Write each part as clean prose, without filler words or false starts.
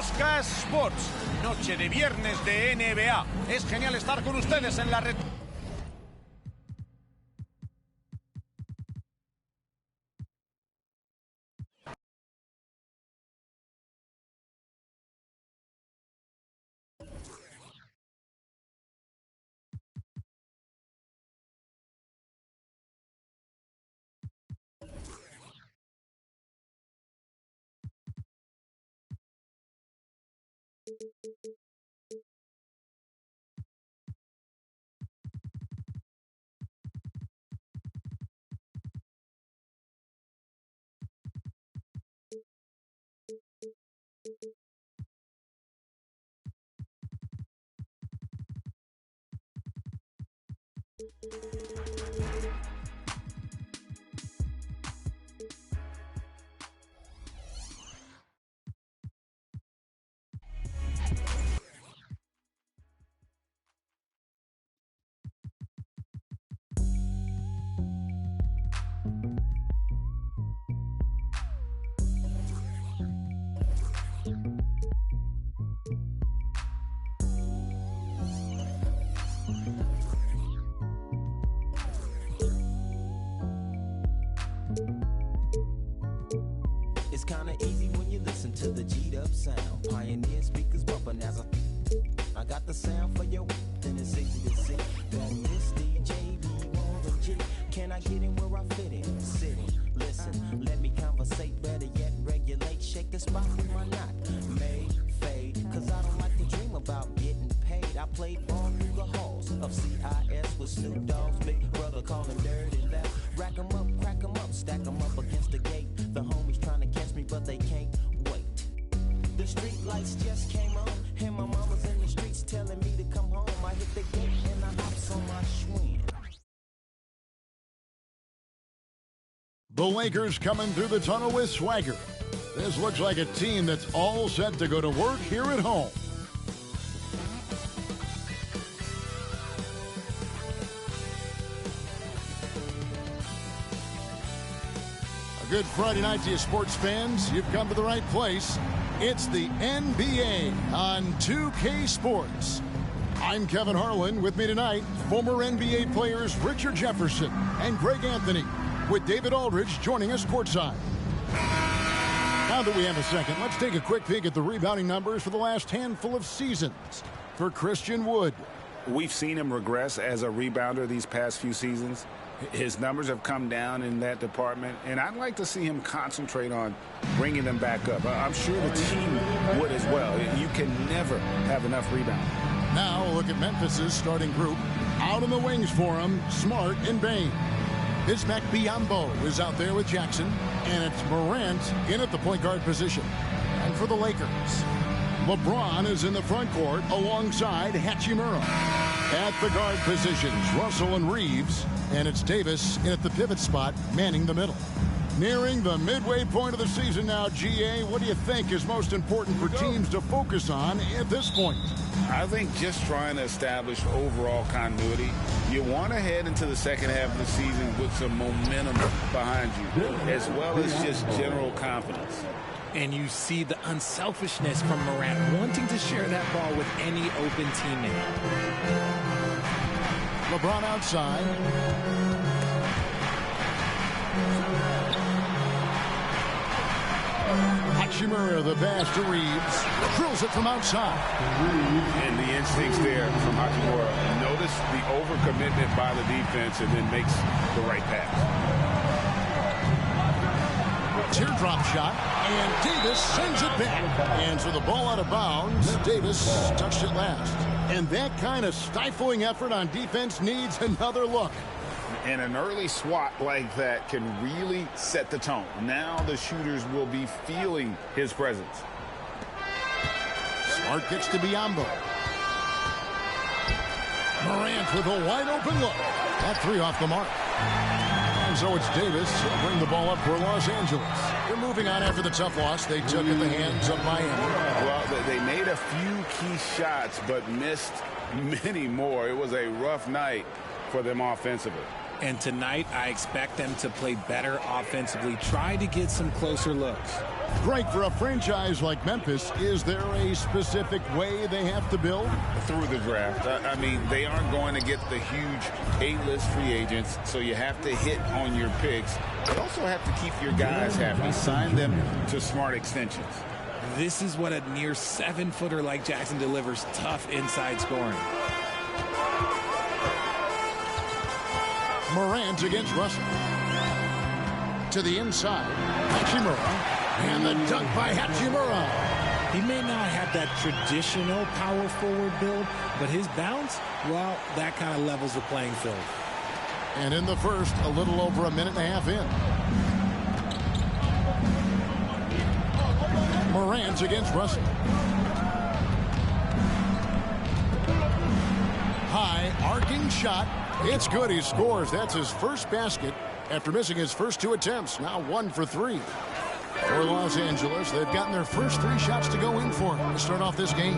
Sky Sports, noche de viernes de NBA. Es genial estar con ustedes en la red. It's kinda easy when you listen to the G'd up sound. Pioneer speakers bumping as I got the sound for your then it's easy to see that this DJ be more than G. Can I get in where I fit in? Sitting, listen, let me conversate, better yet regulate, shake the spot with my knot. Made, fade, cause I don't like to dream about getting paid. I played ball through the halls of CIS with Snoop Dogg's big brother calling dirty left. Rack 'em up, crack 'em up, stack 'em up against the gate. The homies trying to catch me, but they can't wait. The street lights just came on, and my mama's in the streets telling me to come home. I hit the gate and I hops on my Schwinn. The Lakers coming through the tunnel with swagger. This looks like a team that's all set to go to work here at home. A good Friday night to you sports fans. You've come to the right place. It's the NBA on 2K Sports. I'm Kevin Harlan. With me tonight, former NBA players Richard Jefferson and Greg Anthony, with David Aldridge joining us courtside. Now that we have a second, let's take a quick peek at the rebounding numbers for the last handful of seasons for Christian Wood. We've seen him regress as a rebounder these past few seasons. His numbers have come down in that department, and I'd like to see him concentrate on bringing them back up. I'm sure the team would as well. You can never have enough rebounding. Now look at Memphis's starting group. Out on the wings for him, Smart and Bain. Bismack Biyombo is out there with Jackson, and it's Morant in at the point guard position. And for the Lakers, LeBron is in the front court alongside Hachimura. At the guard positions, Russell and Reeves, and it's Davis in at the pivot spot, manning the middle. Nearing the midway point of the season now, GA, what do you think is most important for teams to focus on at this point? I think just trying to establish overall continuity. You want to head into the second half of the season with some momentum behind you, as well as just general confidence. And you see the unselfishness from Morant, wanting to share that ball with any open teammate. LeBron outside. Hachimura, the pass to Reeves. Drills it from outside. And the instincts there from Hachimura. Notice the overcommitment by the defense and then makes the right pass. Teardrop shot, and Davis sends it back. And so the ball out of bounds. Davis touched it last. And that kind of stifling effort on defense needs another look. And an early swat like that can really set the tone. Now the shooters will be feeling his presence. Smart gets to Biyombo. Morant with a wide open look. That three off the mark. And so it's Davis. He'll bring the ball up for Los Angeles. They're moving on after the tough loss they took at the hands of Miami. Well, they made a few key shots, but missed many more. It was a rough night for them offensively. And tonight, I expect them to play better offensively. Try to get some closer looks. Greg, for a franchise like Memphis, is there a specific way they have to build? Through the draft. I mean, they aren't going to get the huge A-list free agents, so you have to hit on your picks. You also have to keep your guys happy. Sign them to smart extensions. This is what a near 7-footer like Jackson delivers: tough inside scoring. Morant against Russell. To the inside. Hachimura. And the dunk by Hachimura. He may not have that traditional power forward build, but his bounce, well, that kind of levels the playing field. And in the first, a little over a minute and a half in. Morant against Russell. High, arcing shot. It's good. He scores. That's his first basket after missing his first two attempts. Now 1 for 3. For Los Angeles, they've gotten their first 3 shots to go in for to start off this game.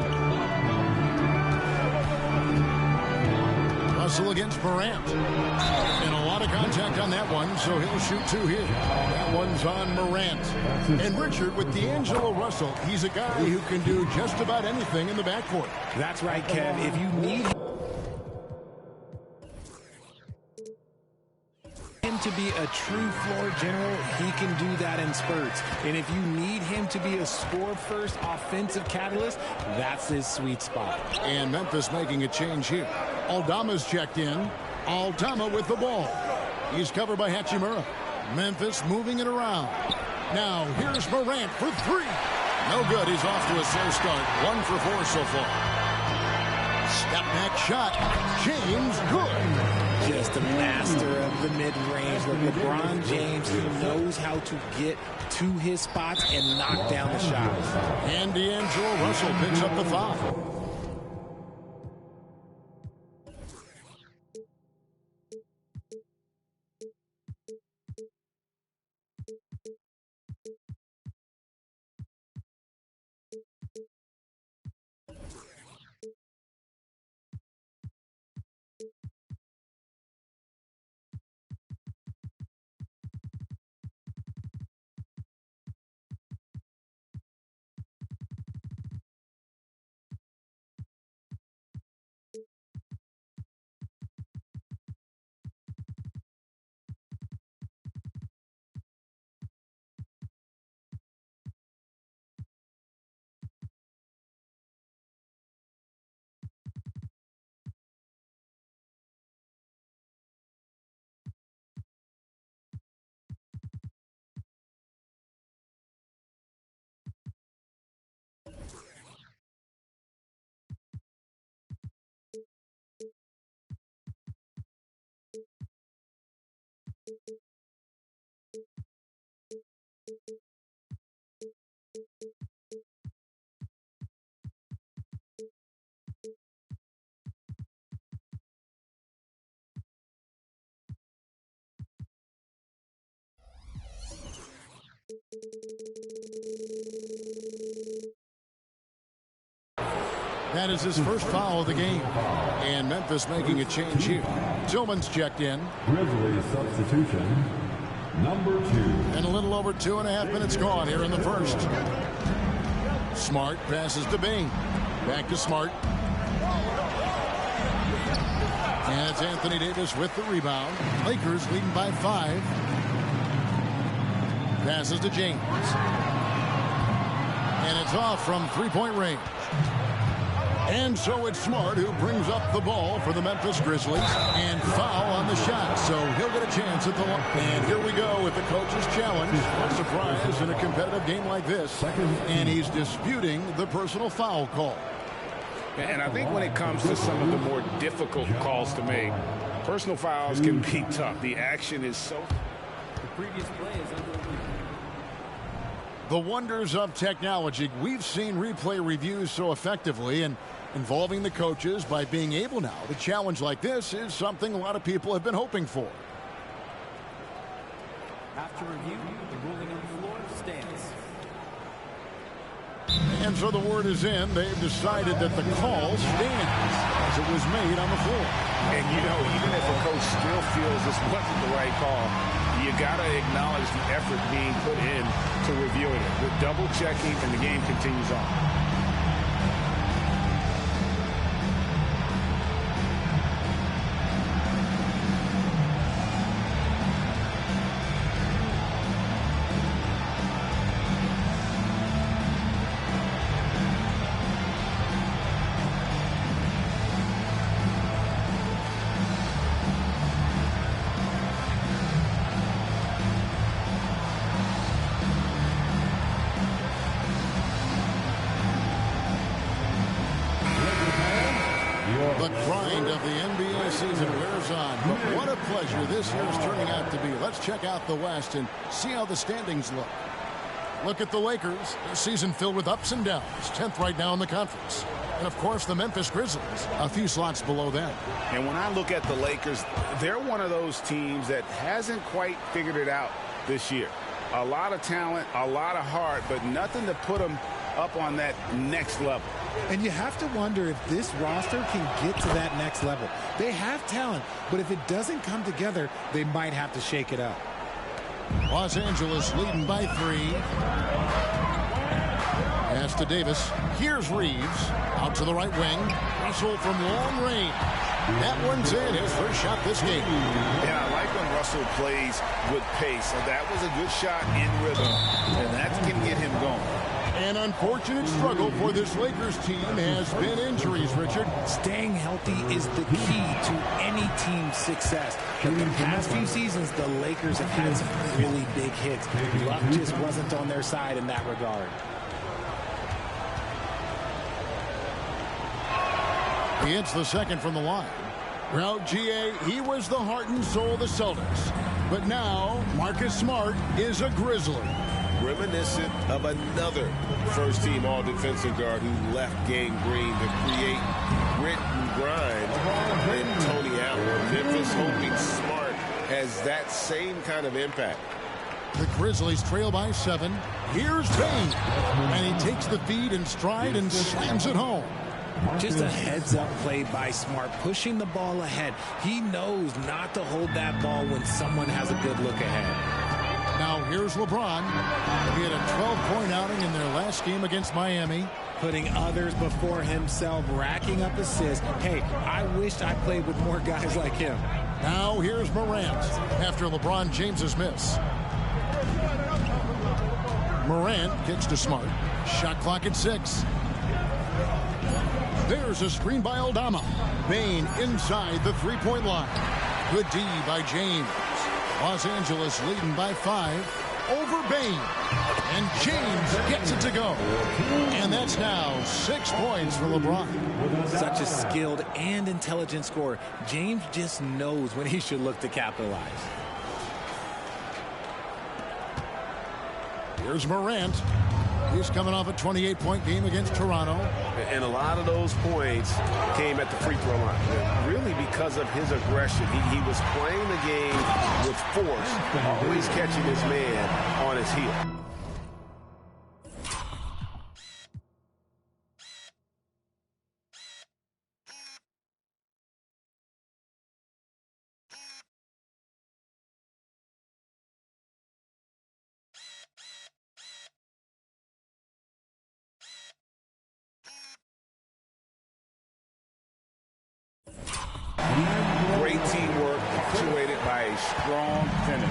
Russell against Morant. And a lot of contact on that one, so he'll shoot 2 here. That one's on Morant. And Richard, with D'Angelo Russell, he's a guy who can do just about anything in the backcourt. That's right, Kev. If you need him to be a true floor general, he can do that in spurts. And if you need him to be a score-first offensive catalyst, that's his sweet spot. And Memphis making a change here. Aldama's checked in. Aldama with the ball. He's covered by Hachimura. Memphis moving it around. Now here's Morant for 3. No good. He's off to a slow start. 1 for 4 so far. Step back shot. James good. Just a master of the mid-range. With LeBron James, he knows how to get to his spots and knock down the shots. And D'Angelo Russell picks up the foul. That is his first foul of the game. And Memphis making a change here. Tillman's checked in. Grizzlies substitution, number 2. And a little over 2.5 minutes gone here in the first. Smart passes to Bain. Back to Smart. And it's Anthony Davis with the rebound. Lakers leading by 5. Passes to James. And it's off from 3-point range. And so it's Smart who brings up the ball for the Memphis Grizzlies, and foul on the shot. So he'll get a chance at the line. And here we go with the coach's challenge. What a surprise in a competitive game like this. And he's disputing the personal foul call. And I think when it comes to some of the more difficult calls to make, personal fouls can be tough. The action is so... The previous play is under review. The wonders of technology. We've seen replay reviews so effectively, and involving the coaches by being able now to challenge like this is something a lot of people have been hoping for. After review, the ruling on the floor stands. And so the word is in. They've decided that the call stands as it was made on the floor. And, you know, even if a coach still feels this wasn't the right call, you got to acknowledge the effort being put in to reviewing it. With double checking, and the game continues on. The grind of the NBA season wears on, but what a pleasure this year is turning out to be. Let's check out the West and see how the standings look. Look at the Lakers, a season filled with ups and downs, 10th right now in the conference. And, of course, the Memphis Grizzlies, a few slots below them. And when I look at the Lakers, they're one of those teams that hasn't quite figured it out this year. A lot of talent, a lot of heart, but nothing to put them up on that next level. And you have to wonder if this roster can get to that next level. They have talent, but if it doesn't come together, they might have to shake it up. Los Angeles leading by 3. Pass to Davis. Here's Reeves. Out to the right wing. Russell from long range. That one's in. His first shot this game. And I like when Russell plays with pace. So that was a good shot in rhythm, and that can get him going. An unfortunate struggle for this Lakers team has been injuries, Richard. Staying healthy is the key to any team's success. But the past few seasons, the Lakers have had some really big hits. Luck just wasn't on their side in that regard. He hits the second from the line. Well, GA, he was the heart and soul of the Celtics. But now, Marcus Smart is a Grizzly. Reminiscent of another first-team all-defensive guard who left Game Green to create grit and grind in Tony Allen. Memphis hoping Smart has that same kind of impact. The Grizzlies trail by 7. Here's Bane. And he takes the feed in stride and slams it home. Just a heads-up play by Smart, pushing the ball ahead. He knows not to hold that ball when someone has a good look ahead. Now here's LeBron. He had a 12-point outing in their last game against Miami. Putting others before himself, racking up assists. Hey, I wished I played with more guys like him. Now here's Morant after LeBron James's miss. Morant gets to Smart. Shot clock at 6. There's a screen by Aldama. Bane inside the three-point line. Good D by James. Los Angeles leading by 5 over Bane. And James gets it to go. And that's now 6 points for LeBron. Such a skilled and intelligent scorer. James just knows when he should look to capitalize. Here's Morant. He's coming off a 28-point game against Toronto. And a lot of those points came at the free throw line. Really because of his aggression. He was playing the game with force, always catching his man on his heel. Great teamwork, punctuated by a strong finish.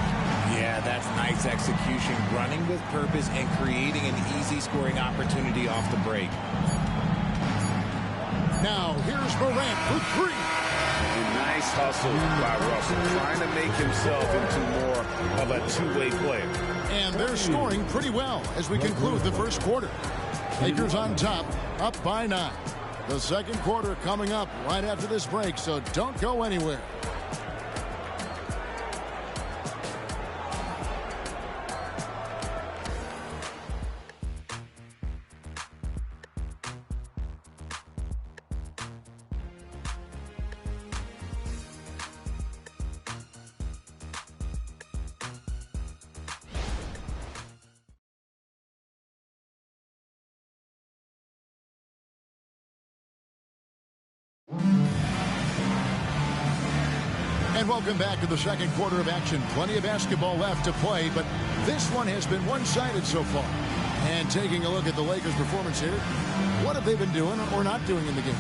Yeah, that's nice execution, running with purpose and creating an easy scoring opportunity off the break. Now, here's Morant for three. Nice hustle by Russell, trying to make himself into more of a two-way player. And they're scoring pretty well as we conclude the first quarter. Lakers on top, up by 9. The second quarter coming up right after this break, so don't go anywhere. And welcome back to the second quarter of action. Plenty of basketball left to play, but this one has been one-sided so far. And taking a look at the Lakers' performance here, what have they been doing or not doing in the game?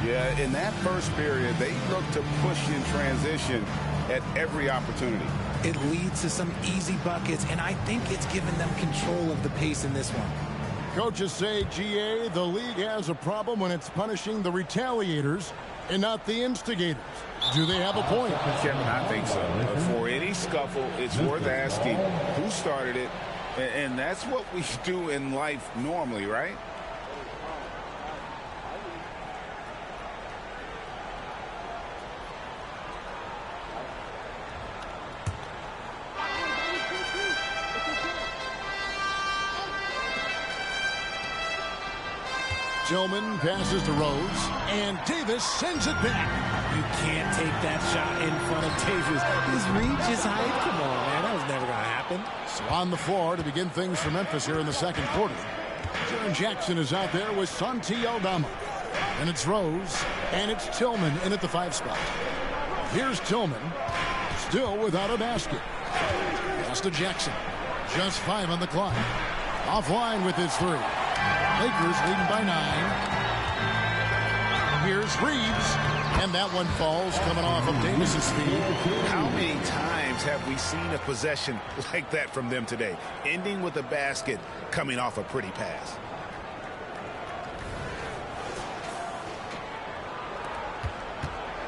Yeah, in that first period, they looked to push in transition at every opportunity. It leads to some easy buckets, and I think it's given them control of the pace in this one. Coaches say, GA, the league has a problem when it's punishing the retaliators and not the instigators. Do they have a point? Kevin, I think so. For any scuffle, it's worth asking who started it, and that's what we do in life normally, right? Tillman passes to Rose, and Davis sends it back. You can't take that shot in front of Davis. His reach is high. Come on, man. That was never going to happen. So on the floor to begin things for Memphis here in the second quarter. Jaren Jackson is out there with Santi Aldama. And it's Rose, and it's Tillman in at the 5 spot. Here's Tillman, still without a basket. Pass to Jackson. Just 5 on the clock. Offline with his 3. Lakers leading by 9. Here's Reeves, and that one falls coming off of Davis's feet. How many times have we seen a possession like that from them today, ending with a basket coming off a pretty pass?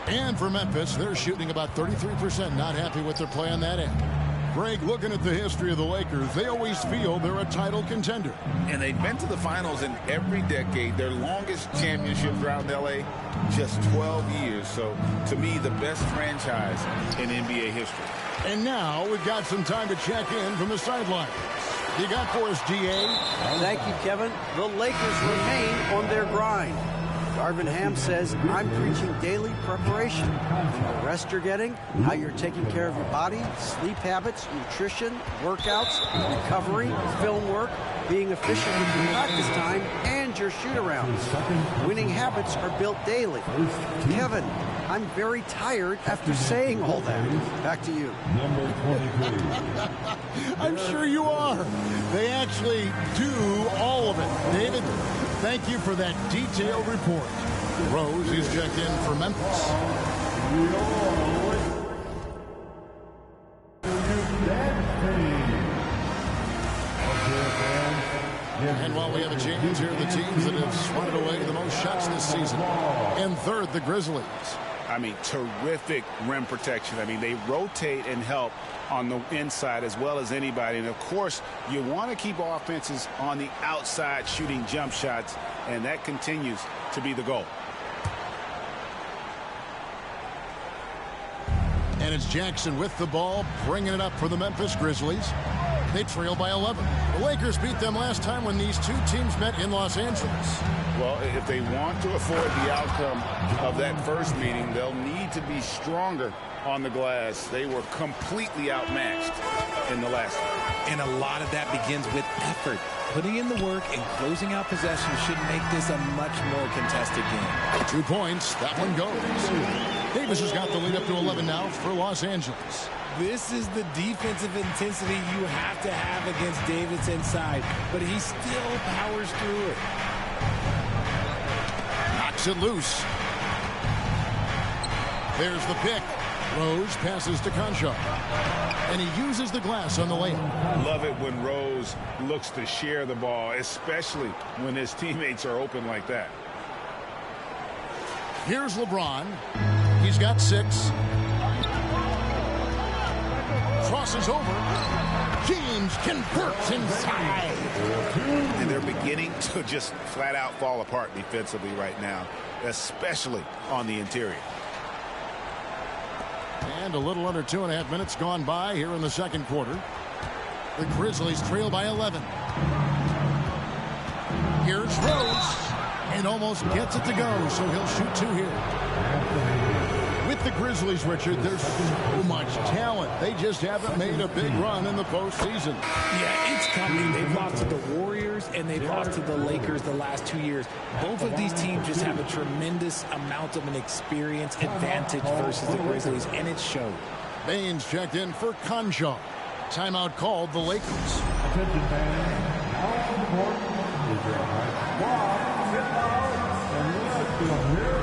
And for Memphis, they're shooting about 33%. Not happy with their play on that end. Greg, looking at the history of the Lakers, they always feel they're a title contender. And they've been to the finals in every decade. Their longest championship drought in L.A., just 12 years. So, to me, the best franchise in NBA history. And now we've got some time to check in from the sidelines. You got for us, GA? Thank you, Kevin. The Lakers remain on their grind. Darvin Ham says, I'm preaching daily preparation. The rest you're getting, how you're taking care of your body, sleep habits, nutrition, workouts, recovery, film work, being efficient with your practice time, and your shoot-arounds. Winning habits are built daily. Kevin, I'm very tired after saying all that. Back to you. Number 23. I'm sure you are. They actually do all of it. David, thank you for that detailed report. Rose is checked in for Memphis. And while we have a change here, the teams that have swatted away the most shots this season. In third, the Grizzlies. I mean, terrific rim protection. I mean, they rotate and help on the inside as well as anybody. And, of course, you want to keep offenses on the outside shooting jump shots, and that continues to be the goal. And it's Jackson with the ball, bringing it up for the Memphis Grizzlies. They trail by 11. The Lakers beat them last time when these two teams met in Los Angeles. Well, if they want to avoid the outcome of that first meeting, they'll need to be stronger on the glass. They were completely outmatched in the last one. And a lot of that begins with effort. Putting in the work and closing out possession should make this a much more contested game. 2 points. That one goes. Davis has got the lead up to 11 now for Los Angeles. This is the defensive intensity you have to have against Davis inside, but he still powers through it. Knocks it loose. There's the pick. Rose passes to Conchar. And he uses the glass on the layup. Love it when Rose looks to share the ball, especially when his teammates are open like that. Here's LeBron. He's got 6. Crosses over. James converts inside. And they're beginning to just flat out fall apart defensively right now, especially on the interior. And a little under 2.5 minutes gone by here in the second quarter. The Grizzlies trail by 11. Here's Rose. And almost gets it to go, so he'll shoot 2 here. With the Grizzlies, Richard, there's so much talent. They just haven't made a big run in the postseason. Yeah, it's coming. They've lost to the Warriors and they've lost to the Lakers the last 2 years. Both of these teams just have a tremendous amount of an experience advantage versus the Grizzlies, and it showed. Baines checked in for Conjo. Timeout called the Lakers. Attention fans. Now on the court is your high squad. Get out and let's go here.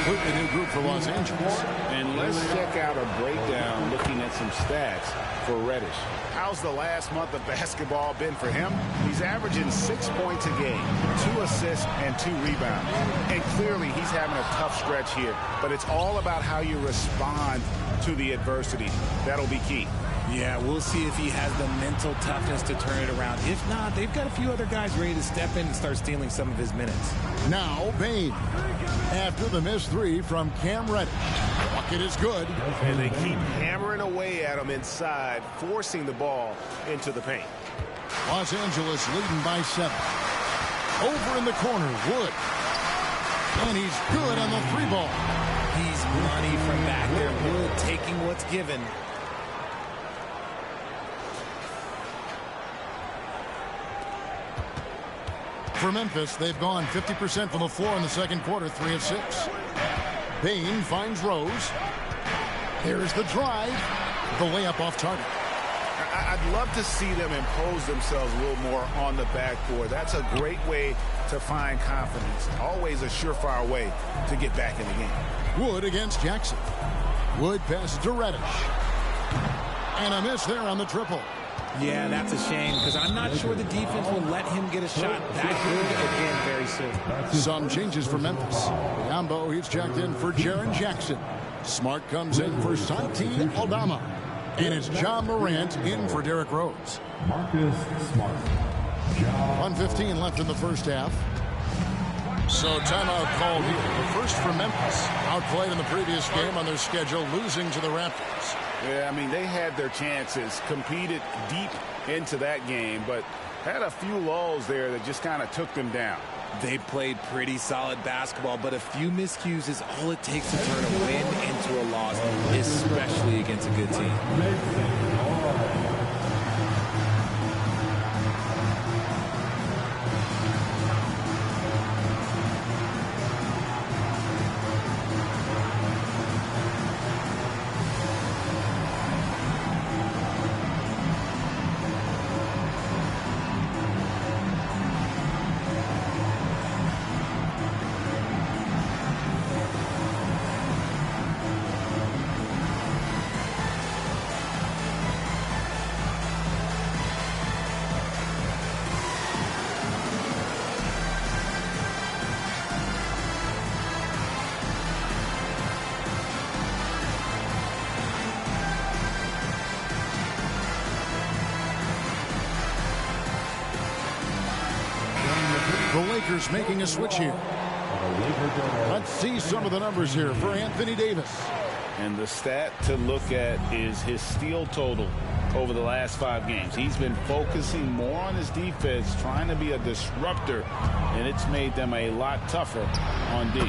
Completely new group for Los Angeles. And let's check out a breakdown looking at some stats for Reddish. How's the last month of basketball been for him? He's averaging 6 points a game, 2 assists, and 2 rebounds. And clearly he's having a tough stretch here. But it's all about how you respond to the adversity. That'll be key. Yeah, we'll see if he has the mental toughness to turn it around. If not, they've got a few other guys ready to step in and start stealing some of his minutes. Now, Bain. After the missed 3 from Cam Reddish. Bucket is good. And they keep hammering away at him inside, forcing the ball into the paint. Los Angeles leading by 7. Over in the corner, Wood. And he's good on the 3-ball. He's money from back there. Wood taking what's given. For Memphis, they've gone 50% from the floor in the second quarter, 3 of 6. Bain finds Rose. There's the drive. The layup off target. I'd love to see them impose themselves a little more on the backboard. That's a great way to find confidence. Always a surefire way to get back in the game. Wood against Jackson. Wood passes to Reddish. And a miss there on the triple. Yeah, that's a shame because I'm not sure the defense will let him get a shot that good again very soon. Some changes for Memphis. Yambo, he's checked in for Jaren Jackson. Smart comes in for Santi Aldama. And it's John Morant in for Derrick Rose. Marcus Smart. 1:15 left in the first half. So timeout called here. The first for Memphis. Outplayed in the previous game on their schedule, losing to the Raptors. Yeah, I mean, they had their chances, competed deep into that game, but had a few lulls there that just kind of took them down. They played pretty solid basketball, but a few miscues is all it takes to turn a win into a loss, especially against a good team. The Lakers making a switch here. Let's see some of the numbers here for Anthony Davis. And the stat to look at is his steal total over the last 5 games. He's been focusing more on his defense, trying to be a disruptor, and it's made them a lot tougher on D.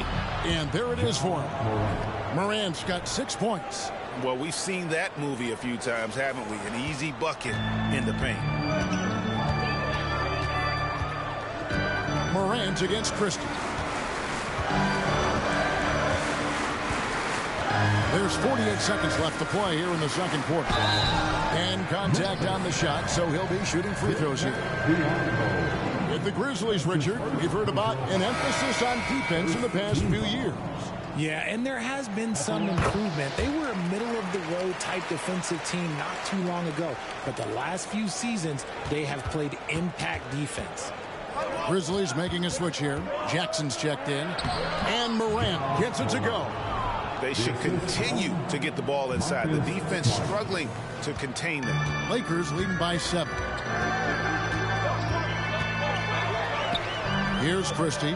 And there it is for him. Morant's got 6 points. Well, we've seen that movie a few times, haven't we? An easy bucket in the paint. Morant against Christie. There's 48 seconds left to play here in the second quarter. And contact on the shot, so he'll be shooting free throws here. With the Grizzlies, Richard, we've heard about an emphasis on defense in the past few years. Yeah, and there has been some improvement. They were a middle-of-the-road type defensive team not too long ago. But the last few seasons, they have played impact defense. Grizzlies making a switch here. Jackson's checked in. And Morant gets it to go. They should continue to get the ball inside. The defense struggling to contain them. Lakers leading by 7. Here's Christie.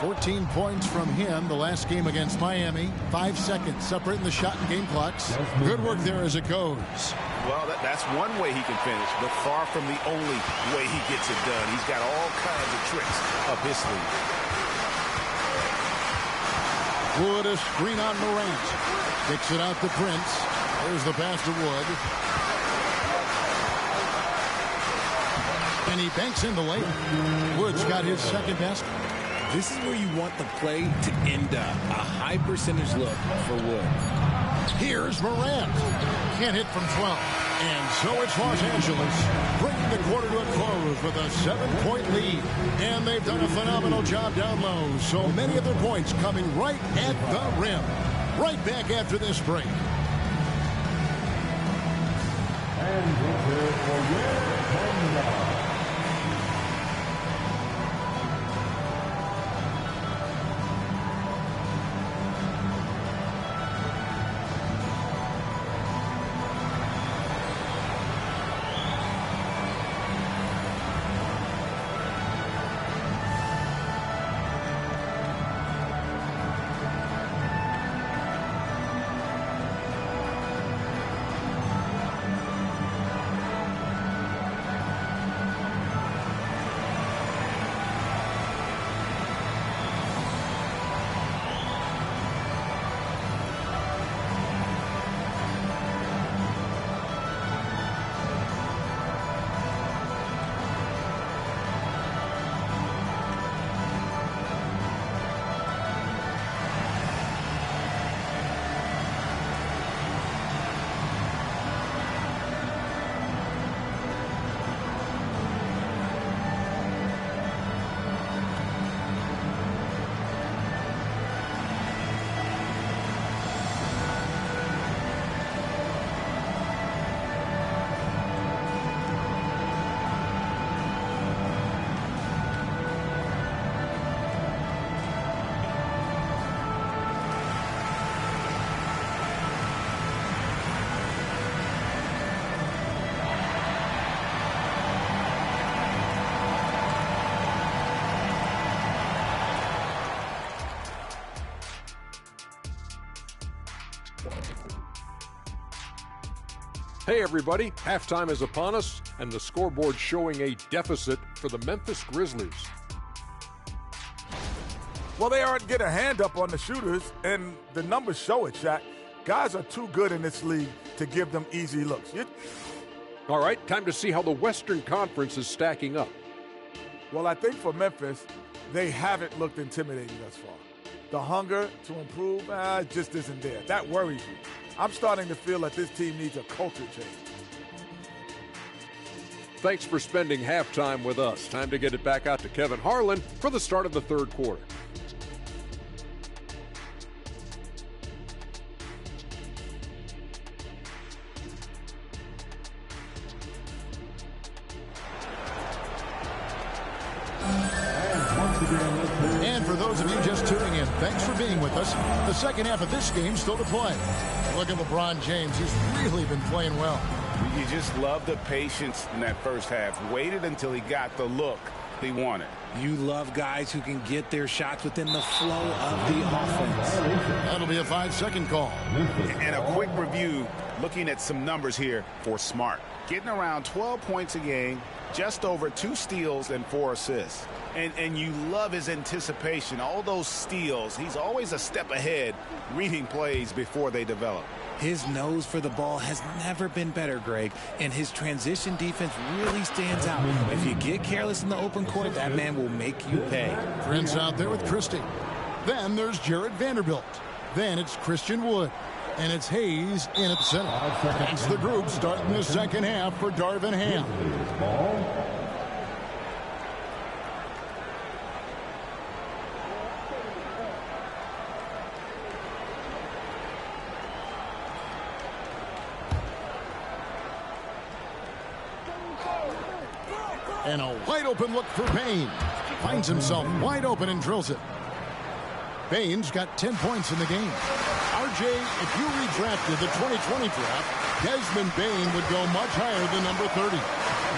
14 points from him the last game against Miami. 5 seconds separating the shot and game clocks. Good work there as it goes. Well, that's one way he can finish, but far from the only way he gets it done. He's got all kinds of tricks up his sleeve. Wood a screen on Morant. Kicks it out to Prince. There's the pass to Wood. And he banks in the lane. Wood's got his second basket. This is where you want the play to end up. A high percentage look for Wood. Here's Morant. Can't hit from 12. And so it's Los Angeles bringing the quarter to a close with a 7-point lead. And they've done a phenomenal job down low. So many of their points coming right at the rim. Right back after this break. And for your Hey everybody, halftime is upon us, and the scoreboard showing a deficit for the Memphis Grizzlies. Well, they aren't getting a hand up on the shooters, and the numbers show it, Shaq. Guys are too good in this league to give them easy looks. All right, time to see how the Western Conference is stacking up. Well, I think for Memphis, they haven't looked intimidating thus far. The hunger to improve just isn't there. That worries me. I'm starting to feel that this team needs a culture change. Thanks for spending halftime with us. Time to get it back out to Kevin Harlan for the start of the third quarter. And for those of you just tuning in, thanks for being with us. The second half of this game still to play. Look at LeBron James. He's really been playing well. You just love the patience in that first half. Waited until he got the look he wanted. You love guys who can get their shots within the flow of the offense. That'll be a 5-second call. And a quick review, looking at some numbers here for Smart. Getting around 12 points a game, just over 2 steals and 4 assists. And you love his anticipation, all those steals. He's always a step ahead, reading plays before they develop. His nose for the ball has never been better, Greg, and his transition defense really stands out. If you get careless in the open court, that man will make you pay. Prince out there with Christie. Then there's Jared Vanderbilt. Then it's Christian Wood. And it's Hayes in at the center. That's the group starting the second half for Darvin Ham. And a wide open look for Payne. Finds himself wide open and drills it. Payne's got 10 points in the game. RJ, if you redrafted the 2020 draft, Desmond Bane would go much higher than number 30.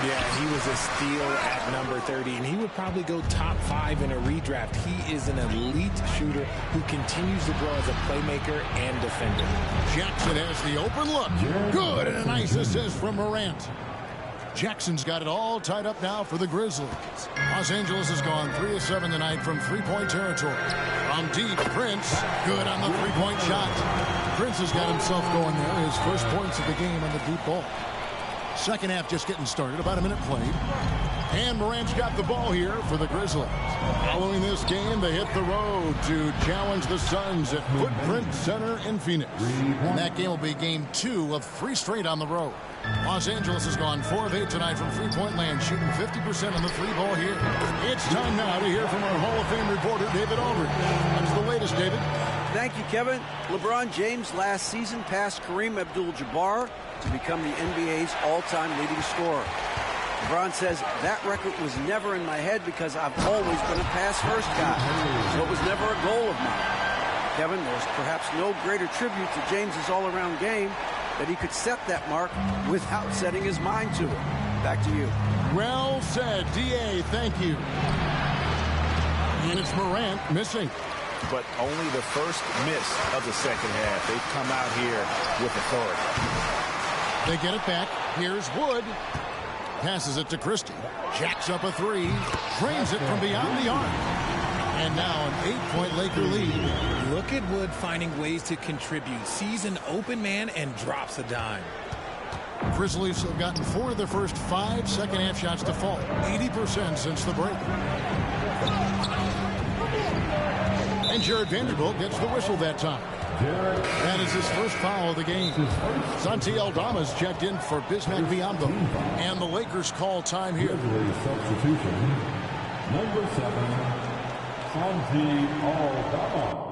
Yeah, he was a steal at number 30, and he would probably go top 5 in a redraft. He is an elite shooter who continues to grow as a playmaker and defender. Jackson has the open look. Good, and a nice assist from Morant. Jackson's got it all tied up now for the Grizzlies. Los Angeles has gone 3 of 7 tonight from three-point territory. From deep, Prince, good on the three-point shot. Prince has got himself going there, his first points of the game on the deep ball. Second half just getting started, about a minute played. And Morant's got the ball here for the Grizzlies. Following this game, they hit the road to challenge the Suns at Footprint Center in Phoenix. And that game will be game 2 of 3 straight on the road. Los Angeles has gone 4 of 8 tonight from three-point land, shooting 50% on the three ball here. It's time now to hear from our Hall of Fame reporter, David Aldridge. What's the latest, David? Thank you, Kevin. LeBron James last season passed Kareem Abdul-Jabbar to become the NBA's all-time leading scorer. LeBron says, that record was never in my head because I've always been a pass-first guy, so it was never a goal of mine. Kevin, there's perhaps no greater tribute to James's all-around game that he could set that mark without setting his mind to it. Back to you. Well said, D.A., thank you. And it's Morant missing. But only the first miss of the second half. They've come out here with authority. They get it back. Here's Wood. Passes it to Christie. Jacks up a 3. Drains it from beyond the arc. And now an 8-point Laker lead. Look at Wood finding ways to contribute. Sees an open man and drops a dime. Grizzlies have gotten 4 of their first 5 second-half shots to fall. 80% since the break. And Jared Vanderbilt gets the whistle that time. That is his first foul of the game. Santi Aldama's checked in for Bismack Biyombo. And the Lakers call time here. Substitution, number 7, Santi Aldama.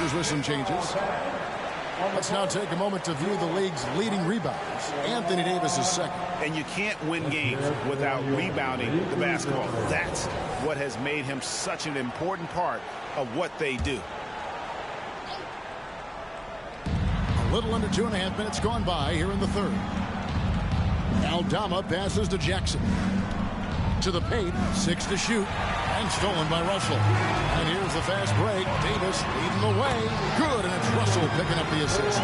Lakers with some changes. Let's now take a moment to view the league's leading rebounders. Anthony Davis is second. And you can't win games without rebounding the basketball. That's what has made him such an important part of what they do. A little under 2.5 minutes gone by here in the third. Aldama passes to Jackson. To the paint, 6 to shoot, and stolen by Russell. And here's the fast break. Davis leading the way. Good, and it's Russell picking up the assist.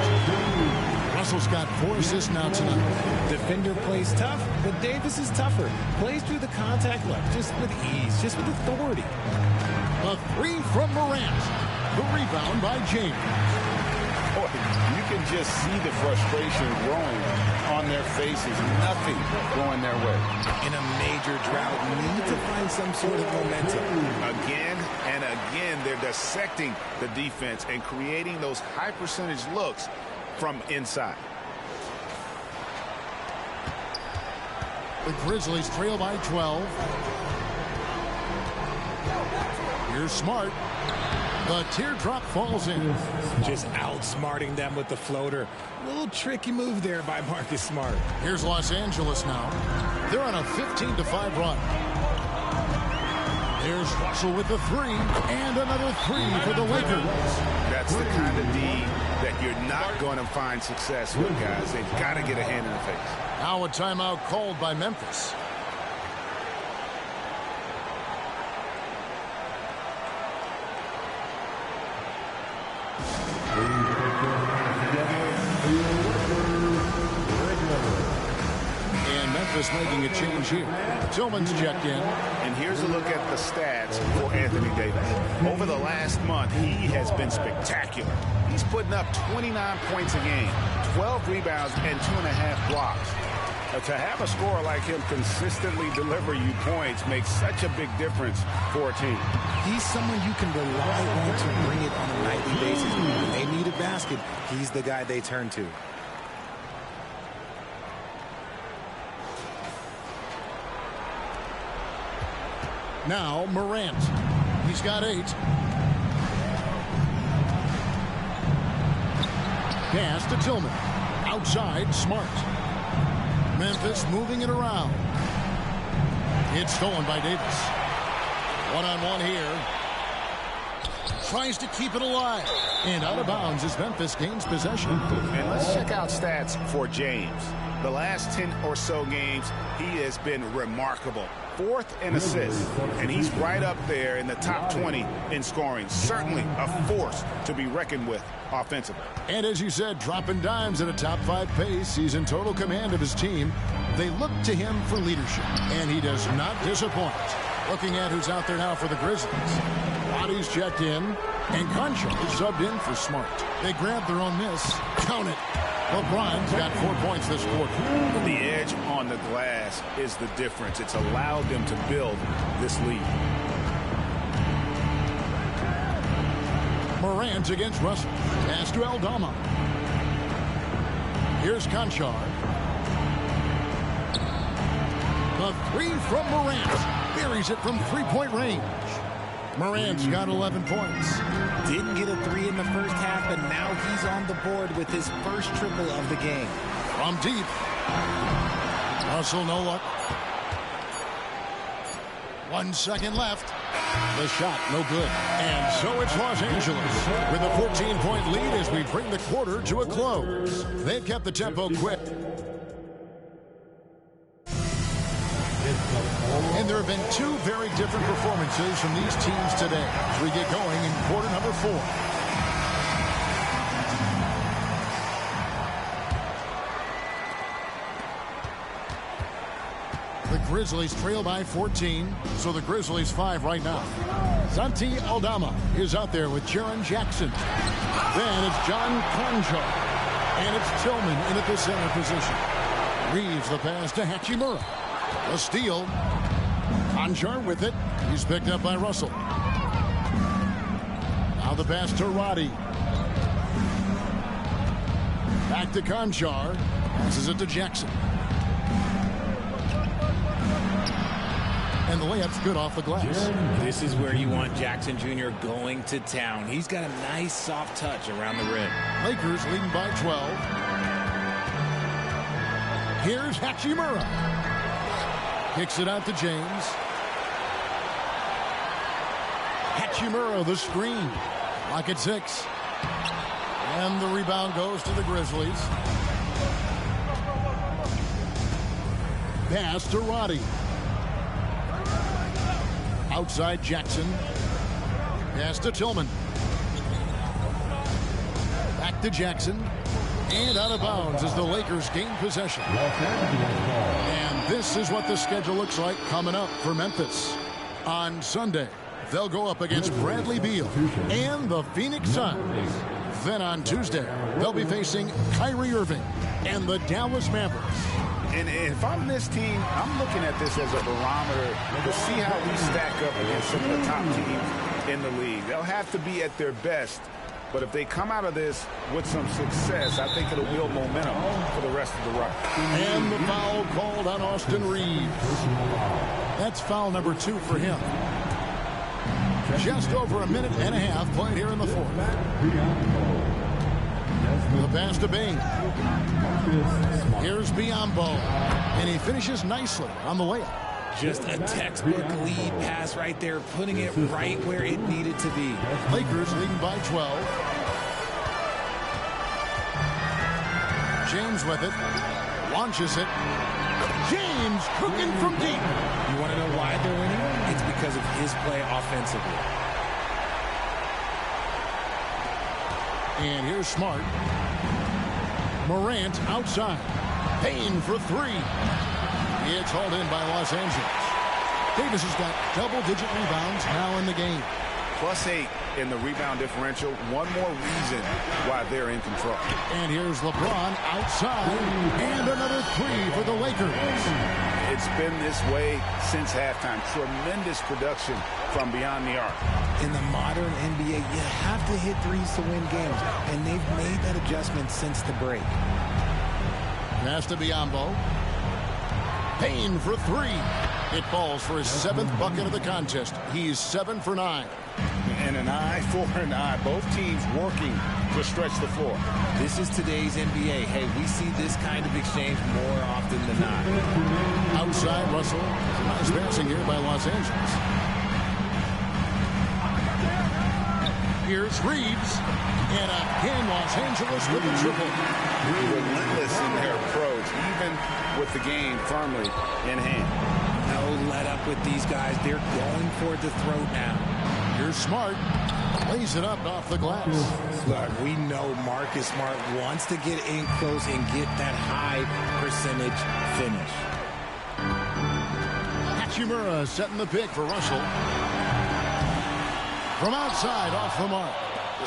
Russell's got 4 assists now tonight. Defender plays tough, but Davis is tougher. Plays through the contact line, just with ease, just with authority. A 3 from Morant. The rebound by James. Boy, you can just see the frustration growing on their faces. Nothing going their way. In a major drought, need to find some sort of momentum. Again and again, they're dissecting the defense and creating those high percentage looks from inside. The Grizzlies trail by 12. Here's Smart. The teardrop falls in. Just outsmarting them with the floater. A little tricky move there by Marcus Smart. Here's Los Angeles now. They're on a 15-5 run. There's Russell with the 3, and another 3 for the Lakers. That's the kind of D that you're not going to find success with, guys. They've got to get a hand in the face. Now a timeout called by Memphis. And Memphis making a change here. Tillman's checked in. And here's a look at the stats for Anthony Davis. Over the last month, he has been spectacular. He's putting up 29 points a game, 12 rebounds, and 2.5 blocks. To have a scorer like him consistently deliver you points makes such a big difference for a team. He's someone you can rely on to bring it on a nightly basis. When they need a basket, he's the guy they turn to. Now Morant. He's got 8. Pass to Tillman. Outside, Smart. Memphis moving it around. It's stolen by Davis. One-on-one here. Tries to keep it alive. And out of bounds as Memphis gains possession. And let's check out stats for James. The last 10 or so games, he has been remarkable. 4th in assists, and he's right up there in the top 20 in scoring. Certainly a force to be reckoned with offensively. And as you said, dropping dimes at a top 5 pace. He's in total command of his team. They look to him for leadership, and he does not disappoint. Looking at who's out there now for the Grizzlies. Body's checked in, and Concho subbed in for Smart. They grabbed their own miss. Count it. LeBron's got 4 points this quarter. The edge on the glass is the difference. It's allowed them to build this lead. Morant against Russell. Pass to Aldama. Here's Conchar. The 3 from Morant. Buries it from 3-point range. Morant's got 11 points. Didn't get a 3 in the first half, and now he's on the board with his first triple of the game. From deep. Russell, no luck. 1 second left. The shot, no good. And so it's Los Angeles with a 14-point lead as we bring the quarter to a close. They've kept the tempo quick. And there have been 2 very different performances from these teams today as we get going in quarter number 4. The Grizzlies trail by 14, so the Grizzlies 5 right now. Santi Aldama is out there with Jaren Jackson. Then it's John Concho. And it's Tillman in at the center position. Reeves the pass to Hachimura. A steal. Conchar with it. He's picked up by Russell. Now the pass to Roddy. Back to Conchar. Passes it to Jackson. And the layup's good off the glass. This is where you want Jackson Jr. going to town. He's got a nice soft touch around the rim. Lakers leading by 12. Here's Hachimura. Kicks it out to James. Hachimura, the screen. Lock at 6. And the rebound goes to the Grizzlies. Pass to Roddy. Outside Jackson. Pass to Tillman. Back to Jackson. And out of bounds as the Lakers gain possession. And this is what the schedule looks like coming up for Memphis. On Sunday, they'll go up against Bradley Beal and the Phoenix Suns. Then on Tuesday, they'll be facing Kyrie Irving and the Dallas Mavericks. And if I'm this team, I'm looking at this as a barometer to see how we stack up against some of the top teams in the league. They'll have to be at their best. But if they come out of this with some success, I think it'll build momentum for the rest of the run. And the foul called on Austin Reeves. That's foul number 2 for him. Just over a minute and a half played here in the fourth. The pass to Bain. Here's Biyombo. And he finishes nicely on the layup. Just a textbook lead pass right there, putting it right where it needed to be. Lakers leading by 12. James with it. Launches it. James cooking from deep. You want to know why they're winning? It's because of his play offensively. And here's Smart. Morant outside. Payne for 3. It's hauled in by Los Angeles. Davis has got double-digit rebounds now in the game. +8 in the rebound differential. One more reason why they're in control. And here's LeBron outside. And another 3 for the Lakers. It's been this way since halftime. Tremendous production from beyond the arc. In the modern NBA, you have to hit threes to win games. And they've made that adjustment since the break. Pass to Biyombo. Payne for 3. It falls for his 7th bucket of the contest. He's 7 for 9. And an eye for an eye. Both teams working to stretch the floor. This is today's NBA. Hey, we see this kind of exchange more often than not. Outside Russell. Nice passing here by Los Angeles. Here's Reeves. And again, Los Angeles with a triple. Relentless in their approach, even with the game firmly in hand. No let up with these guys. They're going for the throat now. Here's Smart. Lays it up off the glass. Look, we know Marcus Smart wants to get in close and get that high percentage finish. Hachimura setting the pick for Russell. From outside, off the mark.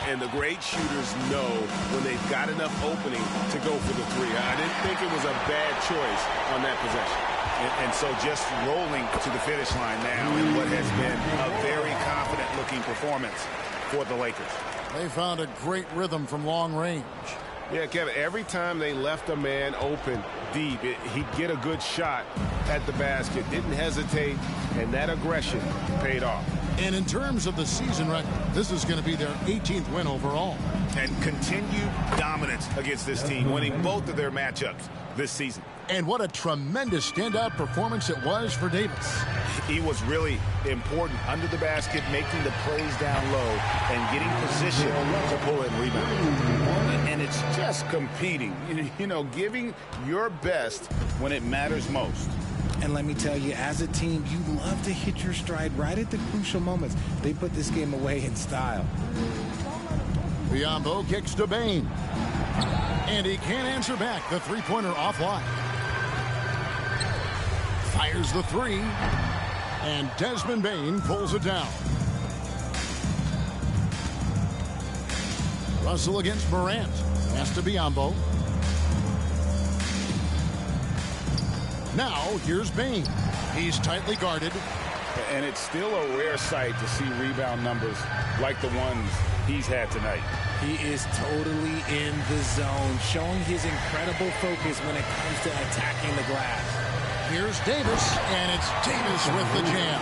And the great shooters know when they've got enough opening to go for the 3. I didn't think it was a bad choice on that possession. And so just rolling to the finish line now in what has been a very confident-looking performance for the Lakers. They found a great rhythm from long range. Yeah, Kevin, every time they left a man open deep, he'd get a good shot at the basket. Didn't hesitate, and that aggression paid off. And in terms of the season record, this is going to be their 18th win overall. And continued dominance against this team, winning both of their matchups this season. And what a tremendous standout performance it was for Davis. He was really important under the basket, making the plays down low and getting position to pull in rebounds. And it's just competing, you know, giving your best when it matters most. And let me tell you, as a team, you love to hit your stride right at the crucial moments. They put this game away in style. Biyombo kicks to Bain. And he can't answer back. The three-pointer offline. Fires the 3. And Desmond Bain pulls it down. Russell against Morant. Pass to Biyombo. Now, here's Bain. He's tightly guarded. And it's still a rare sight to see rebound numbers like the ones he's had tonight. He is totally in the zone, showing his incredible focus when it comes to attacking the glass. Here's Davis, and it's Davis with the jam.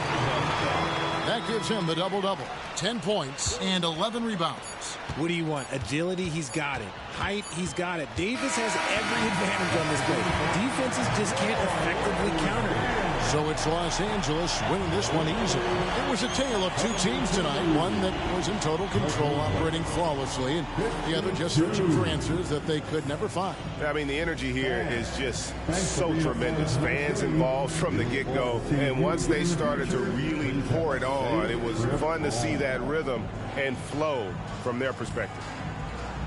That gives him the double-double. 10 points and 11 rebounds. What do you want? Agility, he's got it. Height, he's got it. Davis has every advantage on this play. Defenses just can't effectively counter him. So it's Los Angeles winning this one easy. It was a tale of two teams tonight. One that was in total control, operating flawlessly, and the other just searching for answers that they could never find. I mean, the energy here is just so tremendous. Fans involved from the get-go. And once they started to really pour it on, it was fun to see that rhythm and flow from their perspective.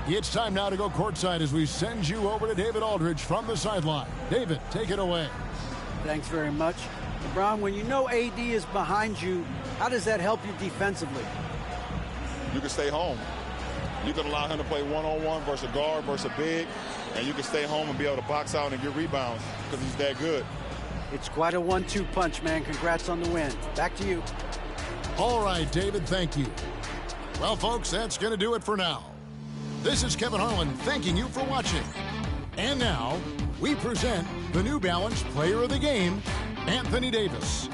It's time now to go courtside as we send you over to David Aldridge from the sideline. David, take it away. Thanks very much. LeBron, when you know AD is behind you, how does that help you defensively? You can stay home. You can allow him to play one-on-one versus a guard versus a big, and you can stay home and be able to box out and get rebounds because he's that good. It's quite a 1-2 punch, man. Congrats on the win. Back to you. All right, David, thank you. Well, folks, that's going to do it for now. This is Kevin Harlan thanking you for watching. And now, we present the New Balance Player of the Game, Anthony Davis.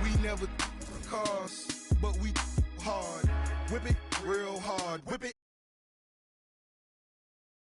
We never cars, but we hard. Whip it.